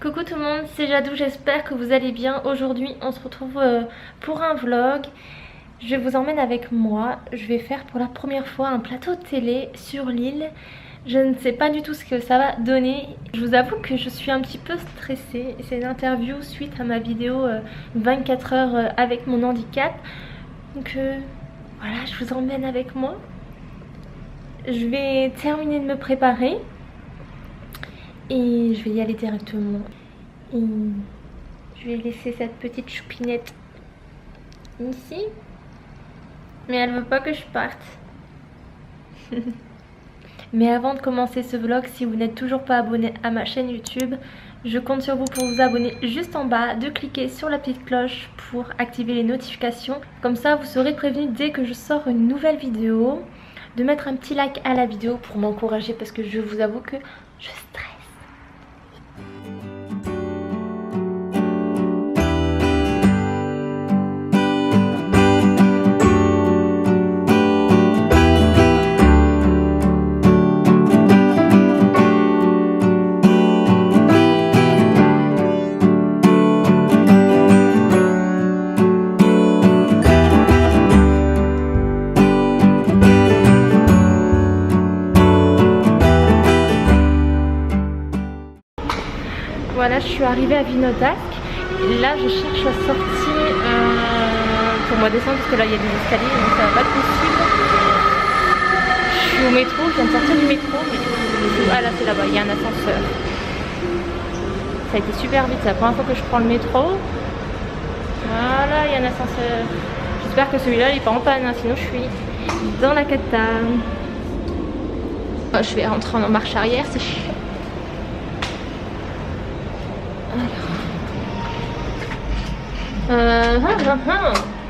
Coucou tout le monde, c'est Jadou, j'espère que vous allez bien. Aujourd'hui on se retrouve pour un vlog. Je vous emmène avec moi. Je vais faire pour la première fois un plateau de télé sur l'île. Je ne sais pas du tout ce que ça va donner. Je vous avoue que je suis un petit peu stressée. C'est une interview suite à ma vidéo 24 heures avec mon handicap. Donc voilà, je vous emmène avec moi. Je vais terminer de me préparer. Et je vais y aller directement. Et je vais laisser cette petite choupinette ici. Mais elle veut pas que je parte. Mais avant de commencer ce vlog, si vous n'êtes toujours pas abonné à ma chaîne YouTube, je compte sur vous pour vous abonner juste en bas, de cliquer sur la petite cloche pour activer les notifications. Comme ça, vous serez prévenu dès que je sors une nouvelle vidéo. De mettre un petit like à la vidéo pour m'encourager parce que je vous avoue que je stresse. Voilà, je suis arrivée à Vinodasque et là je cherche la sortie pour moi descendre parce que là il y a des escaliers donc ça va pas être possible. Je suis au métro, je viens de sortir du métro mais ah là c'est là-bas, il y a un ascenseur. Ça a été super vite, c'est la première fois que je prends le métro. Voilà, il y a un ascenseur. J'espère que celui-là il est pas en panne, hein, sinon je suis dans la cata. Oh, je vais rentrer en marche arrière, c'est chiant.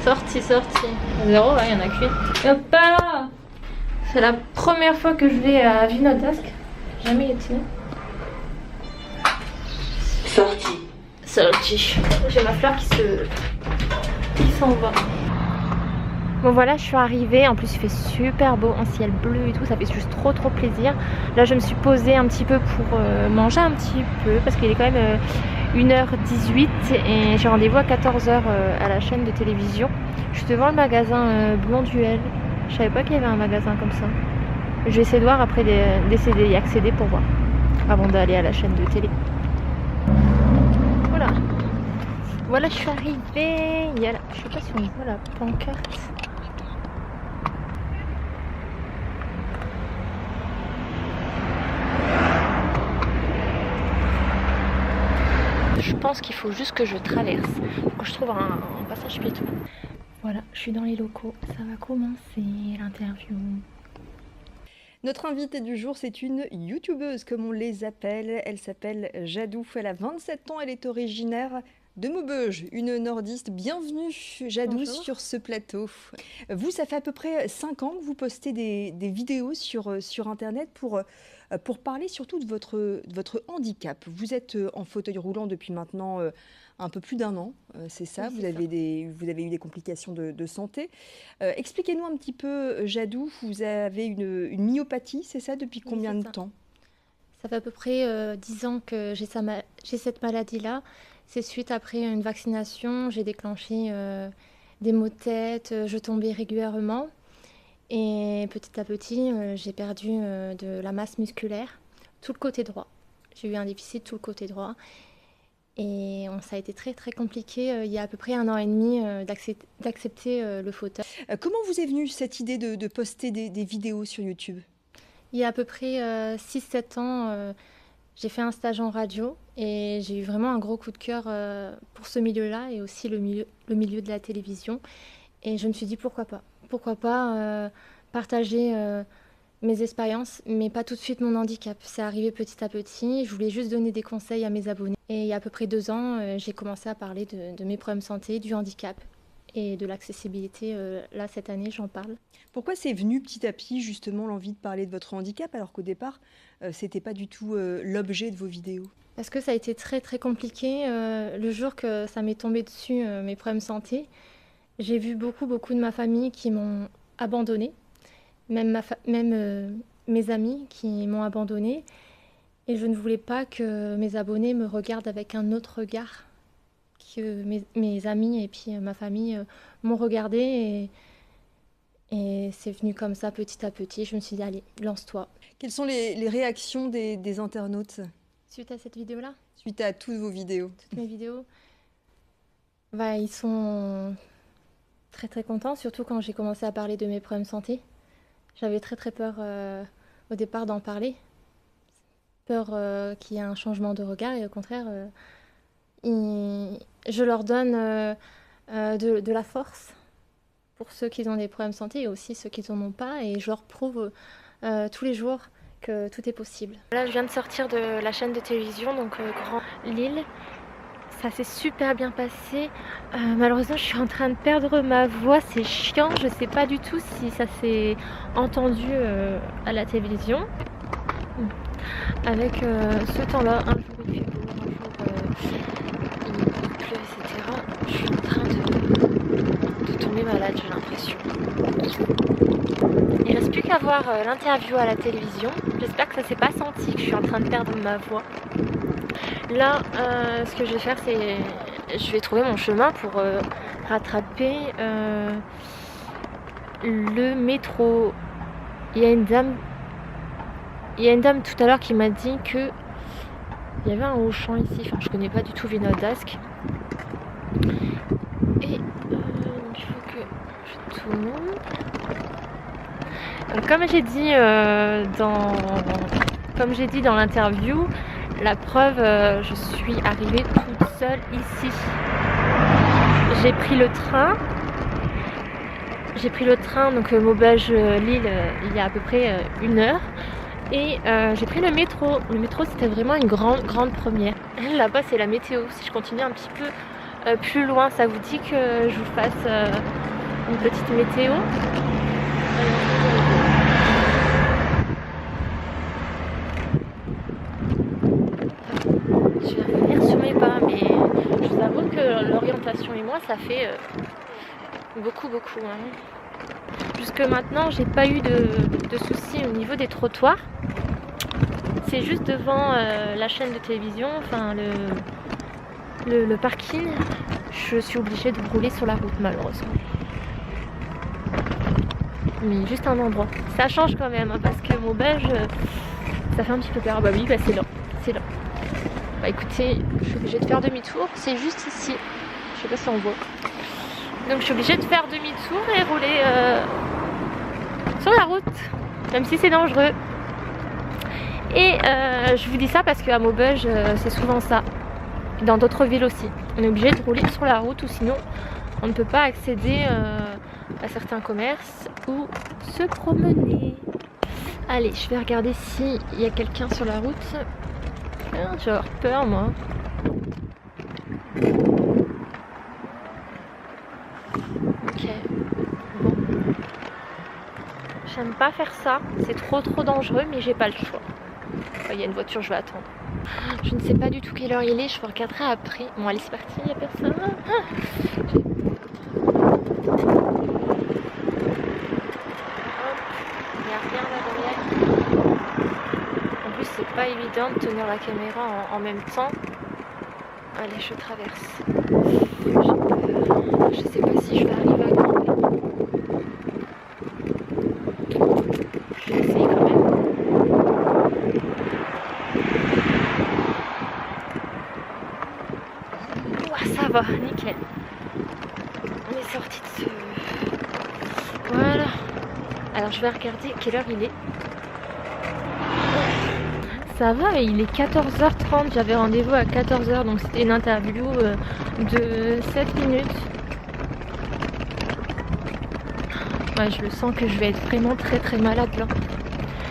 Sortie. Zéro, là, il y en a qu'une. Hop là. C'est la première fois que je vais à Vinodasque. Jamais été. Sortie. J'ai ma fleur qui s'en va. Bon voilà, je suis arrivée. En plus, il fait super beau, un ciel bleu et tout. Ça fait juste trop plaisir. Là, je me suis posée un petit peu pour manger un petit peu parce qu'il est quand même 1h18 et j'ai rendez-vous à 14h à la chaîne de télévision. Je suis devant le magasin Blonduel. Je savais pas qu'il y avait un magasin comme ça. Je vais essayer de voir après d'essayer d'y accéder pour voir avant d'aller à la chaîne de télé. Voilà. Voilà, je suis arrivée. Il y a la... Je sais pas si on voit la pancarte. Je pense qu'il faut juste que je traverse pour que je trouve un passage piéton. Voilà, je suis dans les locaux. Ça va commencer l'interview. Notre invitée du jour, c'est une youtubeuse, comme on les appelle. Elle s'appelle Jadou, elle a 27 ans, elle est originaire de Maubeuge, une nordiste. Bienvenue Jadou sur ce plateau. Vous, ça fait à peu près 5 ans que vous postez des vidéos sur Internet pour parler surtout de votre handicap. Vous êtes en fauteuil roulant depuis maintenant un peu plus d'1 an, c'est ça, oui, vous avez eu des complications de santé. Expliquez-nous un petit peu, Jadou, vous avez une myopathie, c'est ça, depuis combien de temps? Ça fait à peu près 10 ans que j'ai cette maladie-là. C'est suite après une vaccination, j'ai déclenché des maux de tête, je tombais régulièrement. Et petit à petit, j'ai perdu de la masse musculaire, tout le côté droit. J'ai eu un déficit tout le côté droit. Et ça a été très compliqué il y a à peu près 1 an et demi d'accepter le fauteuil. Comment vous est venue cette idée de poster des vidéos sur YouTube? Il y a à peu près 6-7 ans, j'ai fait un stage en radio et j'ai eu vraiment un gros coup de cœur pour ce milieu-là et aussi le milieu de la télévision. Et je me suis dit pourquoi pas partager mes expériences, mais pas tout de suite mon handicap. C'est arrivé petit à petit, je voulais juste donner des conseils à mes abonnés. Et il y a à peu près 2 ans, j'ai commencé à parler de mes problèmes de santé, du handicap et de l'accessibilité. Là, cette année, j'en parle. Pourquoi c'est venu petit à petit, justement, l'envie de parler de votre handicap, alors qu'au départ, c'était pas du tout l'objet de vos vidéos? Parce que ça a été très compliqué. Le jour que ça m'est tombé dessus, mes problèmes de santé, j'ai vu beaucoup de ma famille qui m'ont abandonnée. Même mes amis qui m'ont abandonnée. Et je ne voulais pas que mes abonnés me regardent avec un autre regard que mes amis et puis ma famille m'ont regardé. Et c'est venu comme ça petit à petit. Je me suis dit, allez, lance-toi. Quelles sont les réactions des internautes Suite à cette vidéo-là, suite à toutes vos vidéos? toutes mes vidéos, bah, ils sont très très contents, surtout quand j'ai commencé à parler de mes problèmes de santé. J'avais très très peur au départ d'en parler. Peur qu'il y ait un changement de regard et au contraire, je leur donne de la force pour ceux qui ont des problèmes de santé et aussi ceux qui n'en ont pas, et je leur prouve tous les jours que tout est possible. Là, je viens de sortir de la chaîne de télévision, donc Grand Lille. Ça s'est super bien passé. Malheureusement, je suis en train de perdre ma voix, c'est chiant. Je sais pas du tout si ça s'est entendu à la télévision. Avec ce temps-là, un jour il fait beau, un jour il pleut, etc. Je suis en train de tomber malade, j'ai l'impression. Il reste plus qu'à voir l'interview à la télévision. J'espère que ça s'est pas senti que je suis en train de perdre ma voix. Là, ce que je vais faire, c'est je vais trouver mon chemin pour rattraper le métro. Il y a une dame tout à l'heure qui m'a dit que il y avait un Auchan ici. Enfin, je connais pas du tout Vinaudesk. Et il faut que je tourne. Comme j'ai dit dans l'interview, la preuve, je suis arrivée toute seule ici. J'ai pris le train, donc Maubeuge-Lille, il y a à peu près 1 heure. Et j'ai pris le métro. Le métro, c'était vraiment une grande première. Là-bas, c'est la météo. Si je continue un petit peu plus loin, ça vous dit que je vous fasse une petite météo. Je vais revenir sur mes pas, mais je vous avoue que l'orientation et moi, ça fait beaucoup. Hein. Jusque maintenant, j'ai pas eu de soucis au niveau des trottoirs. C'est juste devant la chaîne de télévision, enfin le parking. Je suis obligée de rouler sur la route, malheureusement. Mais juste un endroit. Ça change quand même, hein, parce que Maubeuge, ça fait un petit peu peur. Bah oui, bah c'est là. Bah écoutez, je suis obligée de faire demi-tour. C'est juste ici. Je sais pas si on voit. Donc je suis obligée de faire demi-tour et rouler sur la route, même si c'est dangereux. Et je vous dis ça parce qu'à Maubeuge, c'est souvent ça. Dans d'autres villes aussi. On est obligé de rouler sur la route ou sinon on ne peut pas accéder à certains commerces ou se promener. Allez, je vais regarder s'il y a quelqu'un sur la route. Je vais avoir peur, moi. Ok. Bon. J'aime pas faire ça. C'est trop dangereux, mais j'ai pas le choix. Il y a une voiture, je vais attendre. Je ne sais pas du tout quelle heure il est. Je vous regarderai après. Bon, allez, c'est parti. Il n'y a personne. Il n'y a rien là derrière. En plus, c'est pas évident de tenir la caméra en même temps. Allez, je traverse. J'ai peur. Je sais pas si je vais arriver à grimper. Je vais essayer quand même. Ouah, ça va, nickel. On est sorti de ce... Voilà. Alors je vais regarder quelle heure il est. Ça va, il est 14h30, j'avais rendez-vous à 14h, donc c'était une interview de 7 minutes. Ouais, je le sens que je vais être vraiment très malade là.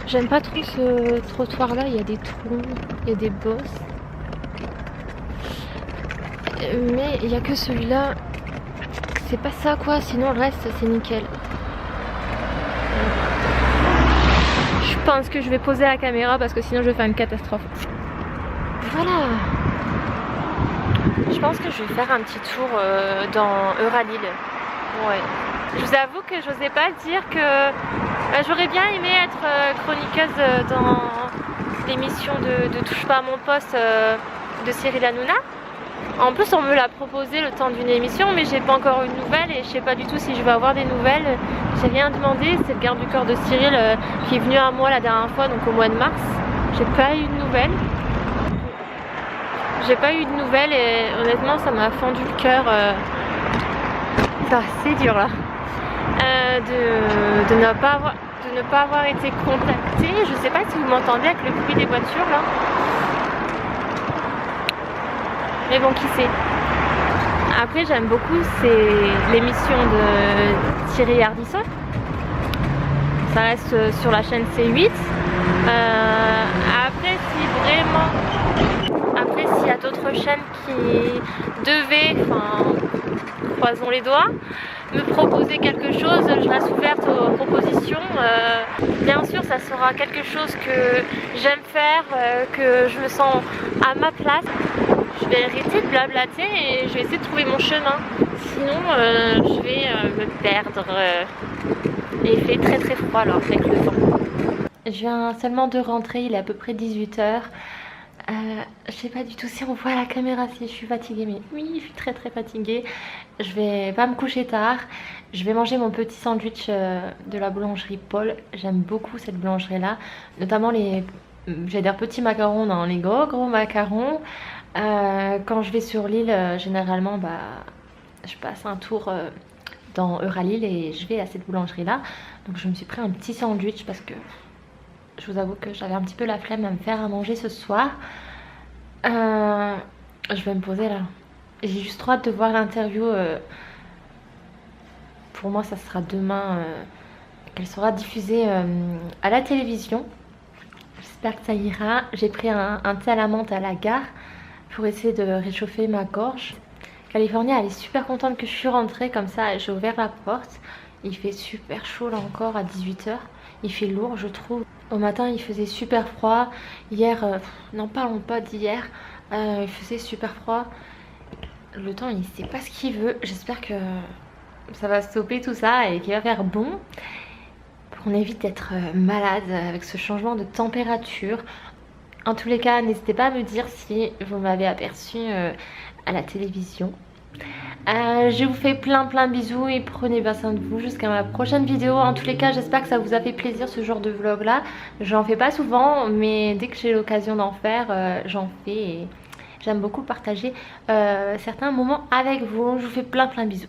J'aime pas trop ce trottoir là, il y a des trous, il y a des bosses. Mais il n'y a que celui-là, c'est pas ça quoi, sinon le reste c'est nickel. Je pense que je vais poser la caméra parce que sinon je vais faire une catastrophe. Voilà. Je pense que je vais faire un petit tour dans Euralille. Ouais. Je vous avoue que j'osais pas dire que j'aurais bien aimé être chroniqueuse l'émission de Touche pas à mon poste de Cyril Hanouna. En plus, on me l'a proposé le temps d'une émission, mais j'ai pas encore eu de nouvelles et je sais pas du tout si je vais avoir des nouvelles. J'ai rien demandé. C'est le garde du corps de Cyril qui est venu à moi la dernière fois, donc au mois de mars. J'ai pas eu de nouvelles. J'ai pas eu de nouvelles et honnêtement, ça m'a fendu le cœur. C'est dur là. De ne pas avoir été contactée. Je sais pas si vous m'entendez avec le bruit des voitures là. Mais bon, qui sait. Après, j'aime beaucoup, c'est l'émission de Thierry Ardisson. Ça reste sur la chaîne C8. Après, s'il y a d'autres chaînes qui devaient, croisons les doigts, me proposer quelque chose, je reste ouverte aux propositions. Bien sûr, ça sera quelque chose que j'aime faire, que je me sens à ma place. Je vais arrêter de blablater et je vais essayer de trouver mon chemin. Sinon, je vais me perdre. Et il fait très très froid alors avec le temps. Je viens seulement de rentrer, il est à peu près 18h. Je sais pas du tout si on voit à la caméra si je suis fatiguée, mais oui, je suis très très fatiguée. Je vais pas me coucher tard. Je vais manger mon petit sandwich de la boulangerie Paul. J'aime beaucoup cette boulangerie là, notamment j'ai des petits macarons dans les gros macarons. Quand je vais sur l'île, généralement, je passe un tour dans Euralille et je vais à cette boulangerie là. Donc je me suis pris un petit sandwich parce que je vous avoue que j'avais un petit peu la flemme à me faire à manger ce soir. Je vais me poser là. J'ai juste trop hâte de voir l'interview. Pour moi, ça sera demain qu'elle sera diffusée à la télévision. J'espère que ça ira. J'ai pris un thé à la menthe à la gare pour essayer de réchauffer ma gorge. California, elle est super contente que je suis rentrée comme ça. J'ai ouvert la porte. Il fait super chaud là encore à 18h. Il fait lourd, je trouve. Au matin, il faisait super froid. Hier, n'en parlons pas d'hier. Il faisait super froid. Le temps, il sait pas ce qu'il veut. J'espère que ça va stopper tout ça et qu'il va faire bon. Pour qu'on évite d'être malade avec ce changement de température. En tous les cas, n'hésitez pas à me dire si vous m'avez aperçu à la télévision. Je vous fais plein de bisous et prenez bien soin de vous jusqu'à ma prochaine vidéo. En tous les cas, j'espère que ça vous a fait plaisir ce genre de vlog là. J'en fais pas souvent, mais dès que j'ai l'occasion d'en faire, j'en fais et j'aime beaucoup partager certains moments avec vous. Je vous fais plein de bisous.